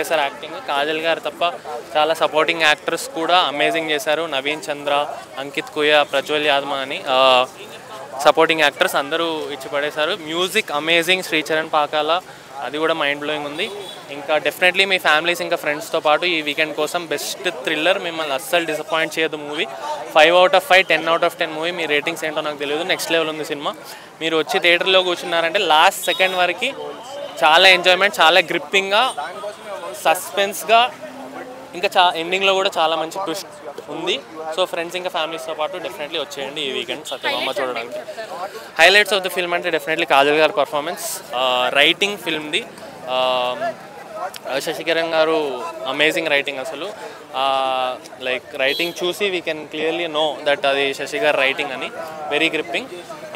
చేశారు యాక్టింగ్. కాజల్ గారు తప్ప చాలా సపోర్టింగ్ యాక్టర్స్ కూడా అమేజింగ్ చేశారు. నవీన్ చంద్ర, అంకిత్ కుయా, ప్రజ్వల్ యాదవ్ అని సపోర్టింగ్ యాక్టర్స్ అందరూ ఇచ్చి పడేశారు. మ్యూజిక్ అమేజింగ్, శ్రీచరణ్ పాకాల అది కూడా మైండ్ బ్లోయింగ్ ఉంది. ఇంకా డెఫినెట్లీ మీ ఫ్యామిలీస్ ఇంకా ఫ్రెండ్స్తో పాటు ఈ వీకెండ్ కోసం బెస్ట్ థ్రిల్లర్, మిమ్మల్ని అస్సలు డిసప్పాయింట్ చేయదు మూవీ. 5/5, 10/10 మూవీ. మీ రేటింగ్స్ ఏంటో నాకు తెలియదు, నెక్స్ట్ లెవెల్ ఉంది సినిమా. మీరు వచ్చి థియేటర్లో కూర్చున్నారంటే లాస్ట్ సెకండ్ వరకు చాలా ఎంజాయ్మెంట్, చాలా గ్రిప్పింగ్గా, సస్పెన్స్గా, ఇంకా ఎండింగ్లో కూడా చాలా మంచి ట్విస్ట్ ఉంది. సో ఫ్రెండ్స్ ఇంకా ఫ్యామిలీస్తో పాటు డెఫినెట్లీ వచ్చేయండి ఈ వీకెండ్ సత్యభామ చూడడానికి. హైలైట్స్ ఆఫ్ ద ఫిల్మ్ అంటే డెఫినెట్లీ కాజల్ గారి పర్ఫార్మెన్స్, రైటింగ్ ఫిల్మ్ది. శశికిరణ్ గారు అమేజింగ్ రైటింగ్ అసలు. లైక్ రైటింగ్ చూసి we can clearly know that అది శశి గారు రైటింగ్ అని. Very gripping.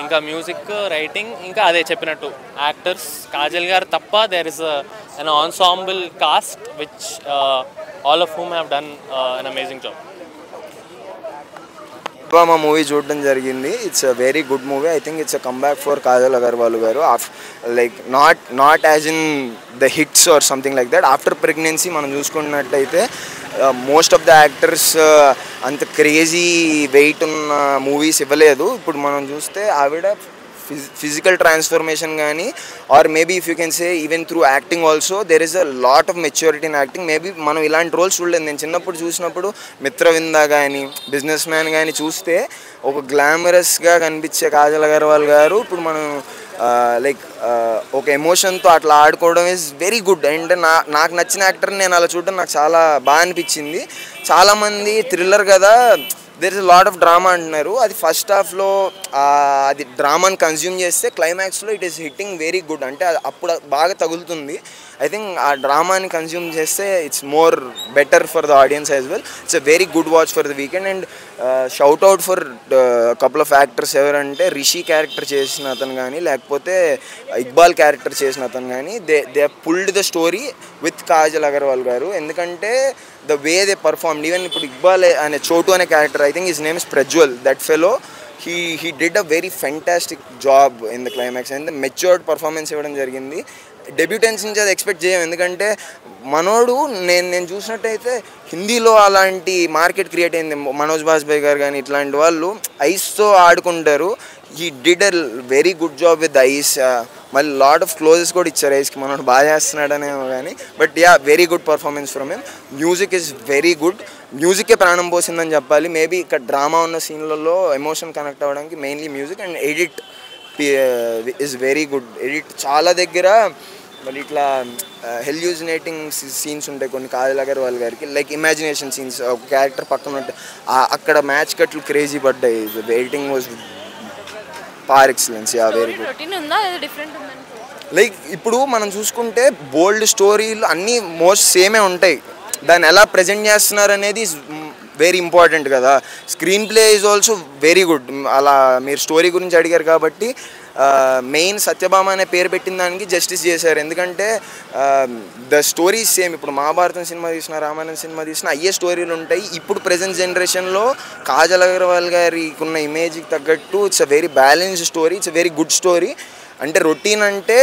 ఇంకా మ్యూజిక్, రైటింగ్, ఇంకా అదే చెప్పినట్టు యాక్టర్స్ కాజల్ గారు తప్ప there is an ensemble cast which all of whom have done an amazing job. మా మూవీ చూడడం జరిగింది. It's a very good movie. I think it's a comeback for Kajal Agarwal గారు. Like not as in the hits or something like that. After pregnancy మనం చూసుకున్నట్టయితే most of the actors అంత crazy weight ఉన్న movies ఇవ్వలేదు. ఇప్పుడు మనం చూస్తే ఆవిడ physical transformation కానీ or maybe if you can say even through acting also there is a lot of maturity in acting. Maybe మనం ఇలాంటి రోల్స్ చూడలేదు. నేను చిన్నప్పుడు చూసినప్పుడు మిత్రవింద కానీ, బిజినెస్ మ్యాన్ కానీ చూస్తే ఒక గ్లామరస్గా కనిపించే కాజల్ అగర్వాల్ గారు ఇప్పుడు మనం లైక్ ఒక ఎమోషన్తో అట్లా ఆడుకోవడం ఈజ్ వెరీ గుడ్. అండ్ నాకు నచ్చిన యాక్టర్ని నేను అలా చూడడం నాకు చాలా బాగా అనిపించింది. చాలామంది థ్రిల్లర్ కదా, there is lot of drama అంటున్నారు. అది ఫస్ట్ హాఫ్లో అది డ్రామాని కన్జ్యూమ్ చేస్తే క్లైమాక్స్లో it is hitting very good. అంటే అప్పుడు బాగా తగులుతుంది. ఐ థింక్ ఆ డ్రామాని కన్జ్యూమ్ చేస్తే it's more better for the audience as well. It's a very good watch for the weekend. And shout out for couple of actors ఎవరంటే Rishi character చేసిన అతను కానీ, లేకపోతే ఇక్బాల్ క్యారెక్టర్ చేసిన అతను కానీ, they pulled the story with Kajal Agarwal గారు. ఎందుకంటే the way they performed, even ఇప్పుడు ఇక్బాల్ అనే చోటు అనే character, I think his name is Prajwal, that fellow he did a very fantastic job in the climax and the matured performance ఇవ్వడం జరిగింది. డెబ్యూటెన్స్ నుంచి అది ఎక్స్పెక్ట్ చేయం. ఎందుకంటే మనోడు నేను చూసినట్టయితే హిందీలో అలాంటి మార్కెట్ క్రియేట్ అయింది. మనోజ్ బాజ్పేయి గారు కానీ ఇట్లాంటి వాళ్ళు ఐస్తో ఆడుకుంటారు. He did a very good job with eyes. మళ్ళీ లాట్ ఆఫ్ క్లోజెస్ కూడా ఇచ్చారు ఐస్కి. మనోడు బాగా చేస్తున్నాడనేమో కానీ, but yeah very good performance from him. Music is very good. మ్యూజికే ప్రాణం పోసిందని చెప్పాలి. మేబీ ఇక్కడ డ్రామా ఉన్న సీన్లలో ఎమోషన్ కనెక్ట్ అవ్వడానికి mainly music. And edit is very good. Edit చాలా దగ్గర మళ్ళీ ఇట్లా హెల్యూజినేటింగ్ సీన్స్ ఉంటాయి కొన్ని కాజల్ అగర్వాల్ గారికి, లైక్ ఇమాజినేషన్ సీన్స్. ఒక క్యారెక్టర్ పక్కన ఉంటే అక్కడ మ్యాచ్ కట్లు క్రేజీ పడ్డాయి. ఎడిటింగ్ వాజ్ పార్ excellence. Yeah very good. Like ఇప్పుడు మనం చూసుకుంటే బోల్డ్ స్టోరీలు అన్నీ మోస్ట్ సేమే ఉంటాయి. దాన్ని ఎలా ప్రజెంట్ చేస్తున్నారు అనేది వెరీ ఇంపార్టెంట్ కదా. Screen play is also very good. అలా మీరు స్టోరీ గురించి అడిగారు కాబట్టి మెయిన్ సత్యభామ అనే పేరు పెట్టిన దానికి జస్టిస్ చేశారు. ఎందుకంటే ద స్టోరీస్ సేమ్. ఇప్పుడు మహాభారతం సినిమా తీసినా, రామాయణం సినిమా తీసినా అయ్యే స్టోరీలు ఉంటాయి. ఇప్పుడు ప్రజెంట్ జనరేషన్లో కాజల్ అగర్వాల్ గారికి ఉన్న ఇమేజ్కి తగ్గట్టు it's a very balanced story. It's a very good story. అంటే రొటీన్ అంటే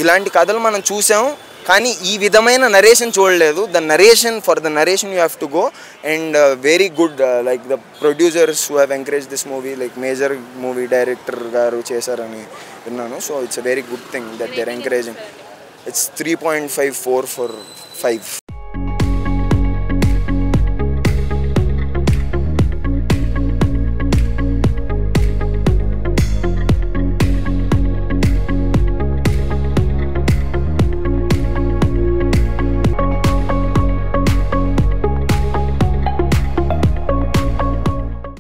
ఇలాంటి కథలు మనం చూసాం కానీ ఈ విధమైన నరేషన్ చూడలేదు. The narration, for the narration you have to go. And very good. Like the producers who have encourage this movie, like Major movie director గారు చేశారని విన్నాను. So it's a very good thing that they are encouraging. ఇట్స్ 3.54 for 5.